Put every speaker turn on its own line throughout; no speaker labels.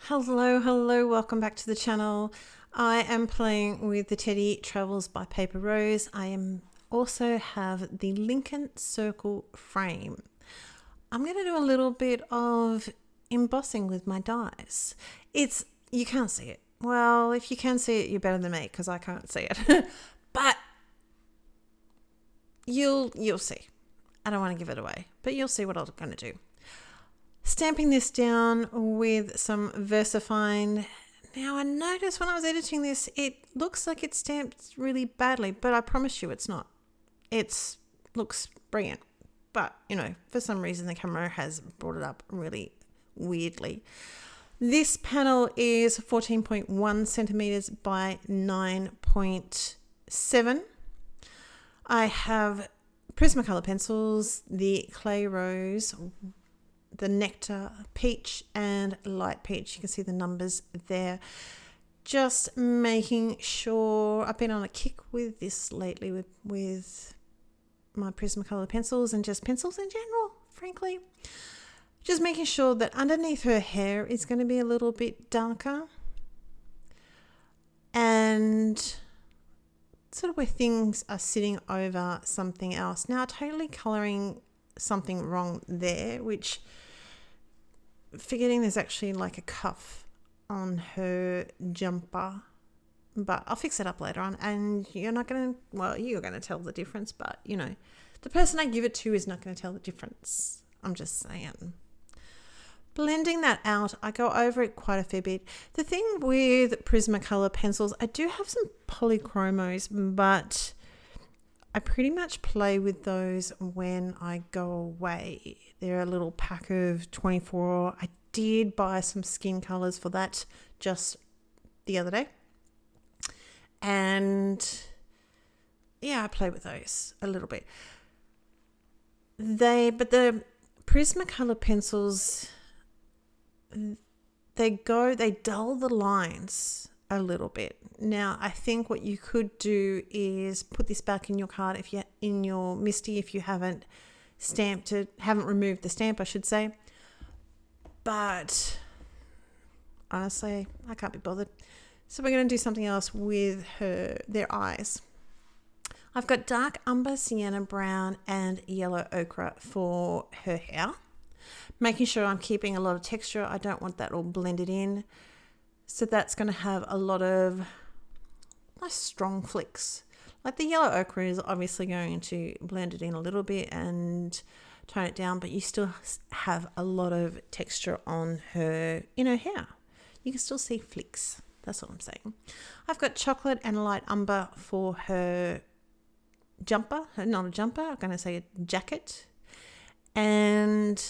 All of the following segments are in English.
Hello, welcome back to the channel. I am playing with the Teddy Travels by Paper Rose. I also have the Lincoln Circle frame. I'm going to do a little bit of embossing with my dies. You can't see it. Well, if you can see it, you're better than me because I can't see it. But you'll see. I don't want to give it away, but you'll see what I'm going to do. Stamping this down with some VersaFine. Now I noticed when I was editing this, it looks like it's stamped really badly, but I promise you it's not. It looks brilliant. But, for some reason the camera has brought it up really weirdly. This panel is 14.1 centimeters by 9.7. I have Prismacolor pencils, the Clay Rose, the Nectar Peach and Light Peach. You can see the numbers there. Just making sure, I've been on a kick with this lately with my Prismacolor pencils and just pencils in general, frankly. Just making sure that underneath her hair is going to be a little bit darker. And sort of where things are sitting over something else. Now, totally colouring something wrong there, which forgetting there's actually like a cuff on her jumper, but I'll fix it up later on, and you're going to tell the difference, but the person I give it to is not going to tell the difference. I'm just saying. Blending that out, I go over it quite a fair bit. The thing with Prismacolor pencils, I do have some polychromos, but I pretty much play with those when I go away. They're a little pack of 24. I did buy some skin colors for that just the other day. And yeah, I play with those a little bit. But the Prismacolor pencils, they dull the lines a little bit. Now, I think what you could do is put this back in your card if you haven't stamped it, haven't removed the stamp, I should say. But honestly, I can't be bothered. So we're going to do something else with their eyes. I've got dark umber, sienna brown, and yellow ochre for her hair. Making sure I'm keeping a lot of texture. I don't want that all blended in. So that's going to have a lot of nice strong flicks. Like the yellow ochre is obviously going to blend it in a little bit and tone it down, but you still have a lot of texture on her hair. You can still see flicks. That's what I'm saying. I've got chocolate and light umber for her jumper. Not a jumper, I'm going to say a jacket. And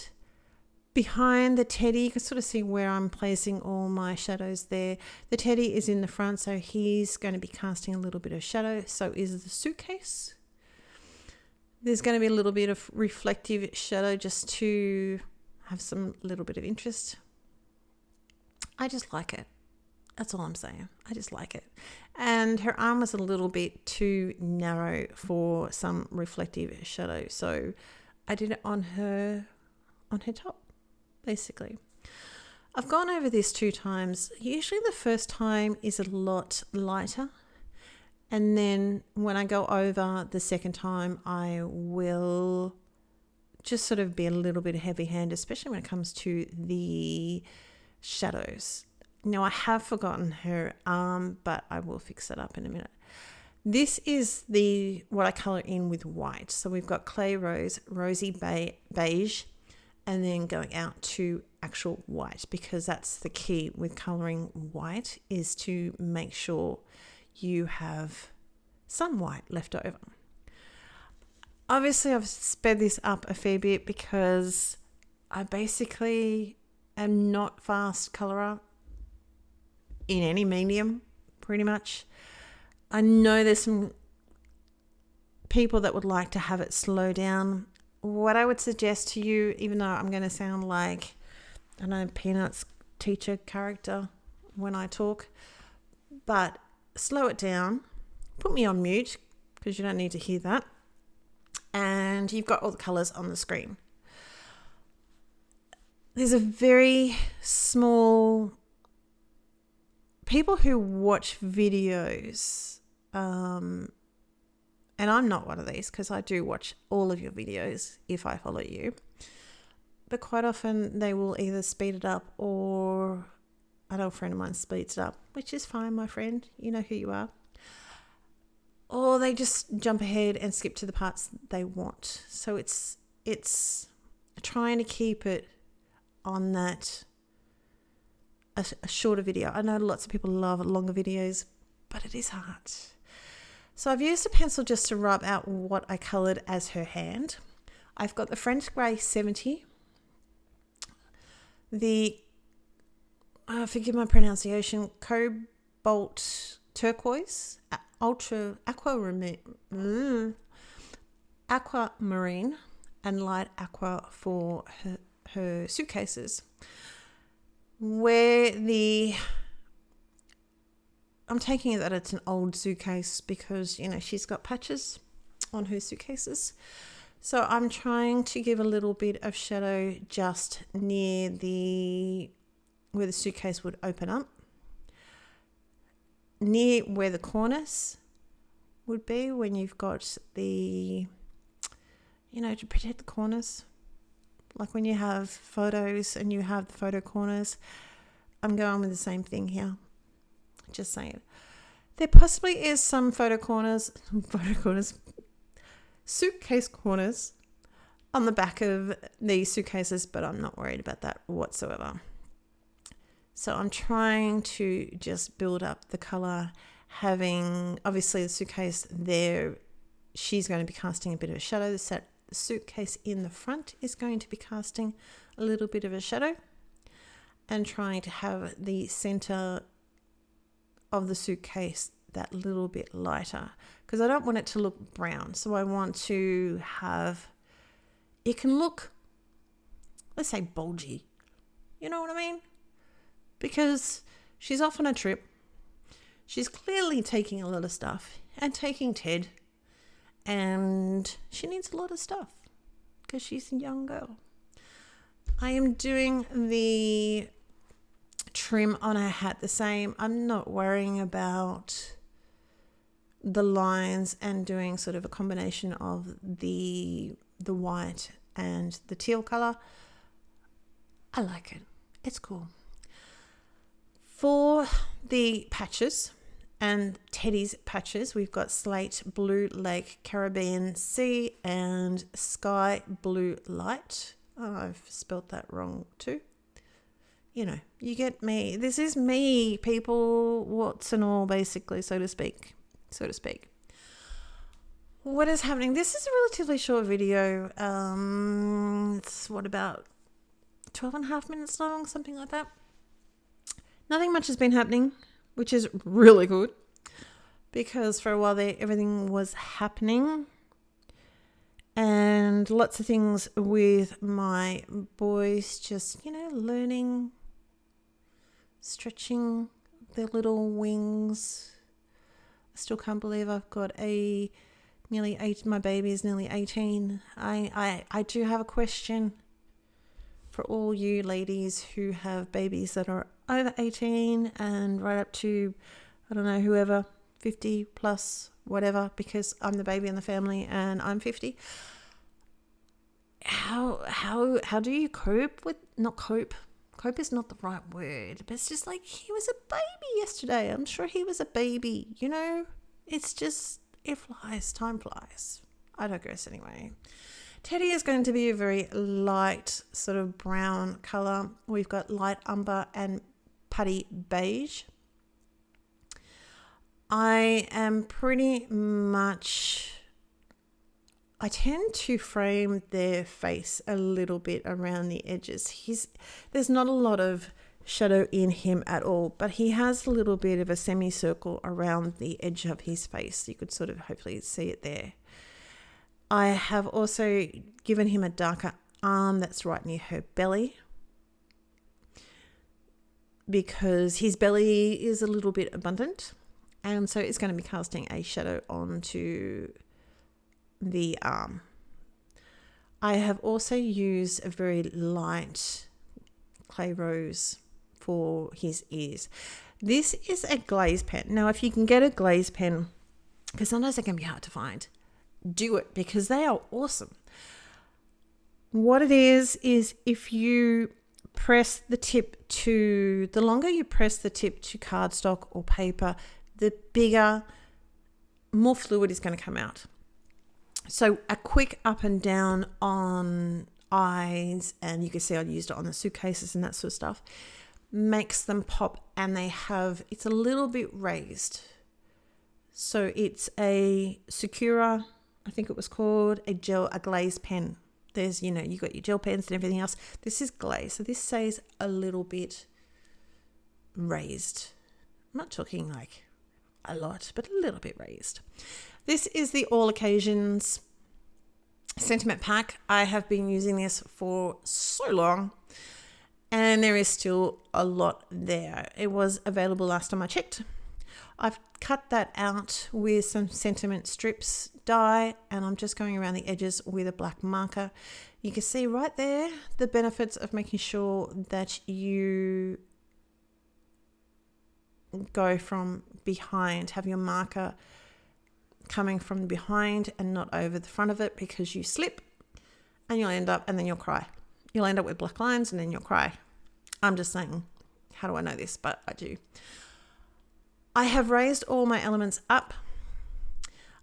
behind the Teddy, you can sort of see where I'm placing all my shadows there. The Teddy is in the front, so he's going to be casting a little bit of shadow. So is the suitcase. There's going to be a little bit of reflective shadow just to have some little bit of interest. I just like it. That's all I'm saying. I just like it. And her arm was a little bit too narrow for some reflective shadow. So I did it on her top, basically. I've gone over this 2 times. Usually the first time is a lot lighter. And then when I go over the second time, I will just sort of be a little bit heavy handed, especially when it comes to the shadows. Now, I have forgotten her arm, but I will fix that up in a minute. This is what I colour in with white. So we've got Clay Rose, Rosy Beige, and then going out to actual white, because that's the key with colouring white, is to make sure you have some white left over. Obviously, I've sped this up a fair bit because I basically am not fast colorer in any medium, pretty much. I know there's some people that would like to have it slow down. What I would suggest to you, even though I'm going to sound like, I know, Peanuts teacher character when I talk, but slow it down. Put me on mute because you don't need to hear that. And you've got all the colours on the screen. There's a very small people who watch videos, and I'm not one of these because I do watch all of your videos if I follow you, but quite often they will either speed it up, or I know a friend of mine speeds it up, which is fine, my friend, you know who you are, or they just jump ahead and skip to the parts they want. So it's trying to keep it on that a shorter video. I know lots of people love longer videos, but it is hard. So I've used a pencil just to rub out what I coloured as her hand. I've got the French Grey 70, the, forgive my pronunciation, Cobalt Turquoise, Ultra Aquamarine, and Light Aqua for her suitcases. I'm taking it that it's an old suitcase because, she's got patches on her suitcases. So I'm trying to give a little bit of shadow just near where the suitcase would open up, near where the cornice would be when you've got the, to protect the corners. Like when you have photos and you have the photo corners, I'm going with the same thing here. Just saying. There possibly is some suitcase corners on the back of these suitcases, but I'm not worried about that whatsoever. So I'm trying to just build up the colour, having obviously the suitcase there, she's going to be casting a bit of a shadow. The suitcase in the front is going to be casting a little bit of a shadow, and trying to have the centre of the suitcase that little bit lighter, because I don't want it to look brown. So I want to have, it can look, let's say, bulgy. You know what I mean? Because she's off on a trip. She's clearly taking a lot of stuff and taking Ted, and she needs a lot of stuff because she's a young girl. I am doing the trim on her hat the same. I'm not worrying about the lines and doing sort of a combination of the white and the teal color. I like it. It's cool. For the patches and Teddy's patches, we've got Slate Blue Lake Caribbean Sea and Sky Blue Light. Oh, I've spelled that wrong too. You get me. This is me, people, what's and all, basically, so to speak. What is happening? This is a relatively short video. It's about 12 and a half minutes long, something like that. Nothing much has been happening, which is really good, because for a while there, everything was happening. And lots of things with my boys, just, learning, stretching their little wings. I still can't believe I've got my baby is nearly 18. I do have a question for all you ladies who have babies that are over 18 and right up to, I don't know, whoever, 50 plus, whatever, because I'm the baby in the family and I'm 50. How do you cope with, not cope is not the right word, but it's just like, he was a baby yesterday. I'm sure he was a baby, it's just, it flies, time flies. I digress anyway. Teddy is going to be a very light sort of brown color. We've got light umber and putty beige. I tend to frame their face a little bit around the edges. There's not a lot of shadow in him at all, but he has a little bit of a semicircle around the edge of his face. You could sort of hopefully see it there. I have also given him a darker arm that's right near her belly, because his belly is a little bit abundant, and so it's going to be casting a shadow onto the arm. I have also used a very light clay rose for his ears. This is a glaze pen. Now, if you can get a glaze pen, because sometimes they can be hard to find, do it because they are awesome. What it is if you press the tip to, the longer you press the tip to cardstock or paper, the bigger, more fluid is going to come out. So a quick up and down on eyes, and you can see I used it on the suitcases and that sort of stuff, makes them pop, and it's a little bit raised. So it's a Sakura, I think it was called, a glaze pen. There's, you got your gel pens and everything else. This is glaze. So this stays a little bit raised. I'm not talking like a lot, but a little bit raised. This is the All Occasions Sentiment Pack. I have been using this for so long, and there is still a lot there. It was available last time I checked. I've cut that out with some sentiment strips dye, and I'm just going around the edges with a black marker. You can see right there the benefits of making sure that you go from behind, have your marker coming from behind and not over the front of it, because you slip and then you'll cry. You'll end up with black lines and then you'll cry. I'm just saying, how do I know this? But I do. I have raised all my elements up.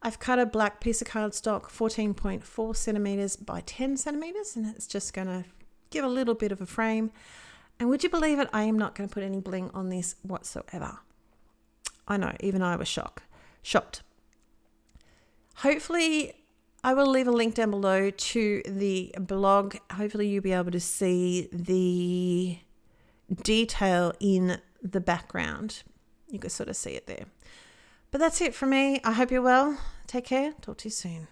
I've cut a black piece of cardstock 14.4 centimeters by 10 centimeters, and it's just going to give a little bit of a frame. And would you believe it? I am not going to put any bling on this whatsoever. I know, even I was shocked. Hopefully, I will leave a link down below to the blog. Hopefully, you'll be able to see the detail in the background. You can sort of see it there. But that's it from me. I hope you're well. Take care. Talk to you soon.